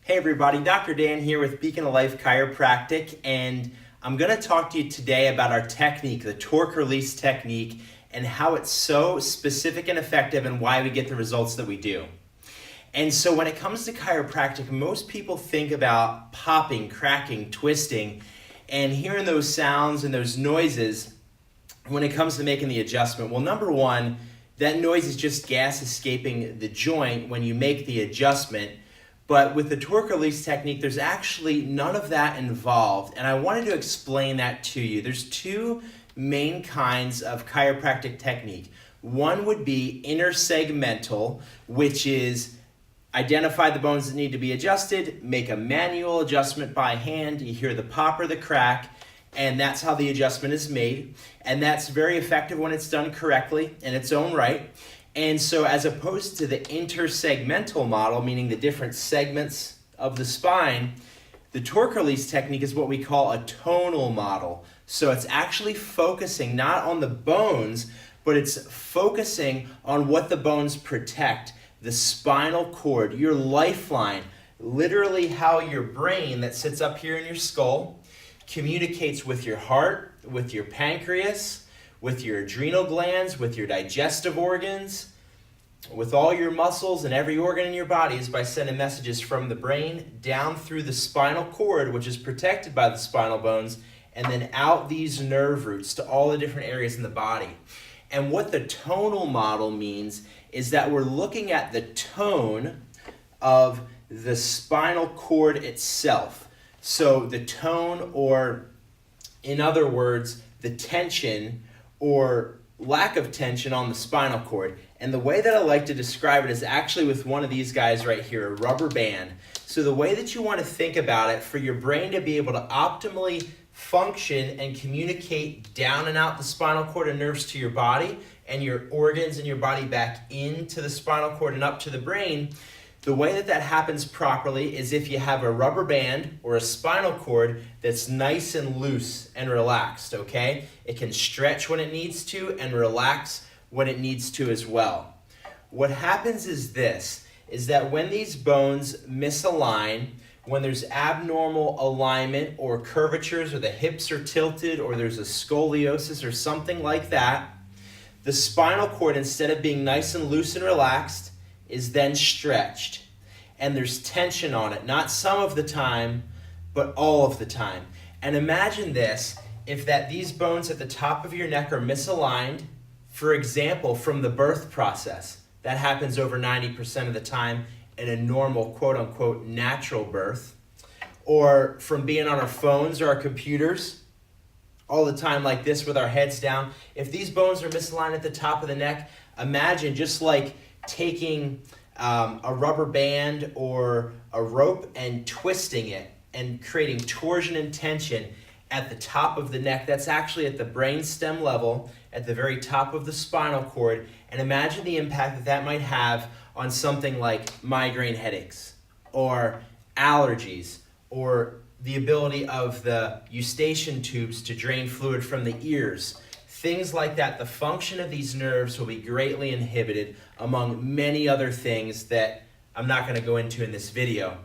Hey everybody, Dr. Dan here with Beacon of Life Chiropractic, and I'm going to talk to you today about our technique, the torque release technique, and how it's so specific and effective and why we get the results that we do. And so when it comes to chiropractic, most people think about popping, cracking, twisting, and hearing those sounds and those noises when it comes to making the adjustment. Well, number one, that noise is just gas escaping the joint when you make the adjustment. But with the torque release technique, there's actually none of that involved. And I wanted to explain that to you. There's two main kinds of chiropractic technique. One would be intersegmental, which is identify the bones that need to be adjusted, make a manual adjustment by hand. You hear the pop or the crack, and that's how the adjustment is made. And that's very effective when it's done correctly in its own right. And so as opposed to the intersegmental model, meaning the different segments of the spine, the torque release technique is what we call a tonal model. So it's actually focusing not on the bones, but it's focusing on what the bones protect, the spinal cord, your lifeline, literally how your brain that sits up here in your skull communicates with your heart, with your pancreas, with your adrenal glands, with your digestive organs, with all your muscles and every organ in your body is by sending messages from the brain down through the spinal cord, which is protected by the spinal bones, and then out these nerve roots to all the different areas in the body. And what the tonal model means is that we're looking at the tone of the spinal cord itself. So the tone, or in other words, the tension or lack of tension on the spinal cord. And the way that I like to describe it is actually with one of these guys right here, a rubber band. So the way that you want to think about it, for your brain to be able to optimally function and communicate down and out the spinal cord and nerves to your body, and your organs and your body back into the spinal cord and up to the brain, the way that that happens properly is if you have a rubber band or a spinal cord that's nice and loose and relaxed, okay? It can stretch when it needs to and relax when it needs to as well. What happens is this, is that when these bones misalign, when there's abnormal alignment or curvatures, or the hips are tilted, or there's a scoliosis or something like that, the spinal cord, instead of being nice and loose and relaxed, is then stretched, and there's tension on it, not some of the time, but all of the time. And imagine this, if these bones at the top of your neck are misaligned, for example, from the birth process, that happens over 90% of the time in a normal, quote-unquote, natural birth, or from being on our phones or our computers all the time like this with our heads down. If these bones are misaligned at the top of the neck, imagine just like taking a rubber band or a rope and twisting it and creating torsion and tension at the top of the neck. That's actually at the brain stem level, at the very top of the spinal cord. And imagine the impact that might have on something like migraine headaches or allergies, or the ability of the eustachian tubes to drain fluid from the ears. Things like that. The function of these nerves will be greatly inhibited, among many other things that I'm not going to go into in this video.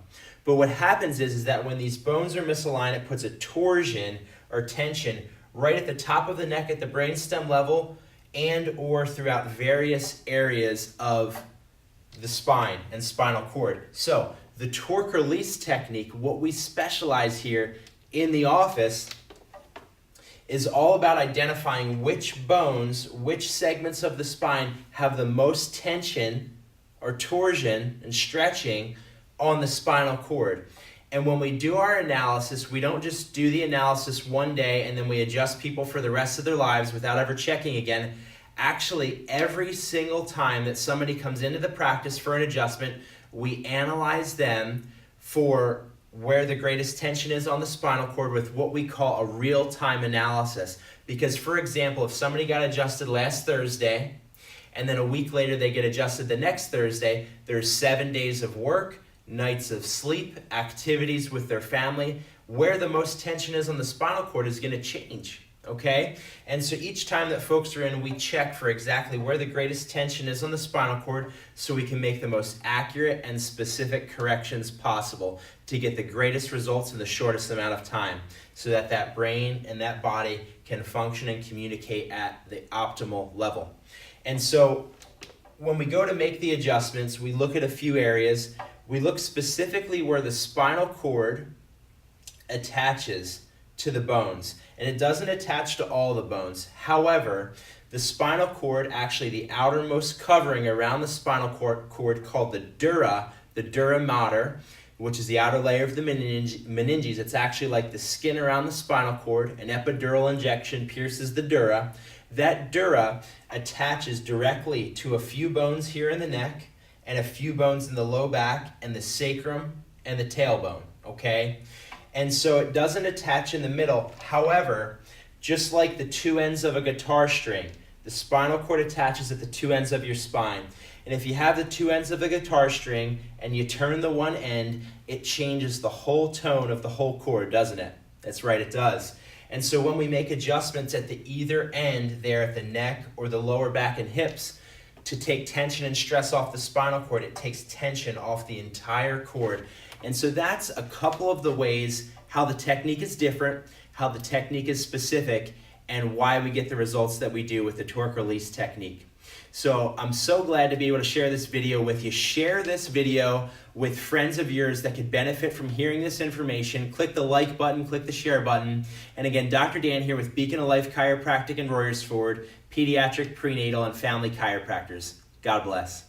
But what happens is that when these bones are misaligned, it puts a torsion or tension right at the top of the neck at the brainstem level, and or throughout various areas of the spine and spinal cord. So the torque release technique, what we specialize here in the office, is all about identifying which bones, which segments of the spine have the most tension or torsion and stretching on the spinal cord. And when we do our analysis, we don't just do the analysis one day and then we adjust people for the rest of their lives without ever checking again. Actually, every single time that somebody comes into the practice for an adjustment, we analyze them for where the greatest tension is on the spinal cord with what we call a real-time analysis. Because, for example, if somebody got adjusted last Thursday and then a week later they get adjusted the next Thursday, there's 7 days of work, nights of sleep, activities with their family. Where the most tension is on the spinal cord is going to change Okay? And so each time that folks are in, we check for exactly where the greatest tension is on the spinal cord so we can make the most accurate and specific corrections possible to get the greatest results in the shortest amount of time so that that brain and that body can function and communicate at the optimal level. And so when we go to make the adjustments, we look at a few areas. We look specifically where the spinal cord attaches to the bones. And it doesn't attach to all the bones. However, the spinal cord, actually the outermost covering around the spinal cord called the dura mater, which is the outer layer of the meninges. It's actually like the skin around the spinal cord. An epidural injection pierces the dura. That dura attaches directly to a few bones here in the neck and a few bones in the low back and the sacrum and the tailbone, okay? And so it doesn't attach in the middle. However, just like the two ends of a guitar string, the spinal cord attaches at the two ends of your spine. And if you have the two ends of the guitar string and you turn the one end, it changes the whole tone of the whole cord, doesn't it? That's right, it does. And so when we make adjustments at the either end there at the neck or the lower back and hips to take tension and stress off the spinal cord, it takes tension off the entire cord. And so that's a couple of the ways how the technique is different, how the technique is specific, and why we get the results that we do with the torque release technique. So I'm so glad to be able to share this video with you. Share this video with friends of yours that could benefit from hearing this information. Click the like button, click the share button. And again, Dr. Dan here with Beacon of Life Chiropractic in Royersford, pediatric, prenatal, and family chiropractors. God bless.